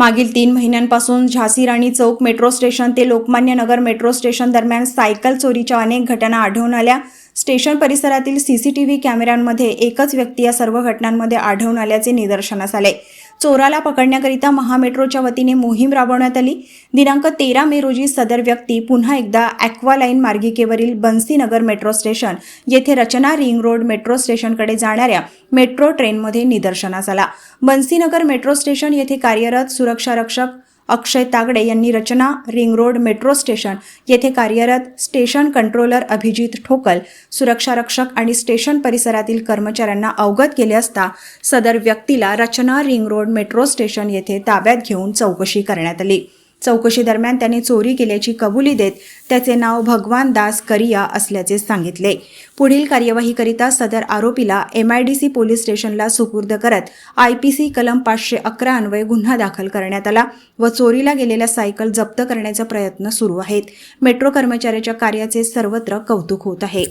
मागील 3 महिन्यांपासून झाशी राणी चौक मेट्रो स्टेशन ते लोकमान्य नगर मेट्रो स्टेशन दरम्यान सायकल चोरीच्या अनेक घटना आढळून आल्या। स्टेशन परिसरातील सीसीटीव्ही कॅमेऱ्यांमध्ये एकच व्यक्ती या सर्व घटनांमध्ये आढळून आल्याचे निदर्शनास आले। चोराला पकडण्याकरिता महामेट्रोच्या वतीने मोहीम राबवण्यात आली। दिनांक 13 मे रोजी सदर व्यक्ती पुन्हा एकदा ॲक्वालाईन मार्गिकेवरील बन्सीनगर मेट्रो स्टेशन येथे रचना रिंग रोड मेट्रो स्टेशनकडे जाणाऱ्या मेट्रो ट्रेनमध्ये निदर्शनास आला। बन्सीनगर मेट्रो स्टेशन येथे कार्यरत सुरक्षारक्षक अक्षय तागडे यांनी रचना रिंग रोड मेट्रो स्टेशन येथे कार्यरत स्टेशन कंट्रोलर अभिजित ठोकल, सुरक्षारक्षक आणि स्टेशन परिसरातील कर्मचाऱ्यांना अवगत केले असता सदर व्यक्तीला रचना रिंग रोड मेट्रो स्टेशन येथे ताब्यात घेऊन चौकशी करण्यात आली। चौकशी दरम्यान त्याने चोरी केल्याची कबुली देत त्याचे नाव भगवान दास करिया असल्याचे सांगितले। पुढील कार्यवाहीकरिता सदर आरोपीला MIDC पोलीस स्टेशनला सुपूर्द करत IPC कलम 511 अन्वये गुन्हा दाखल करण्यात आला व चोरीला गेलेल्या सायकल जप्त करण्याचा प्रयत्न सुरू आहेत। मेट्रो कर्मचाऱ्याच्या कार्याचे सर्वत्र कौतुक होत आहे।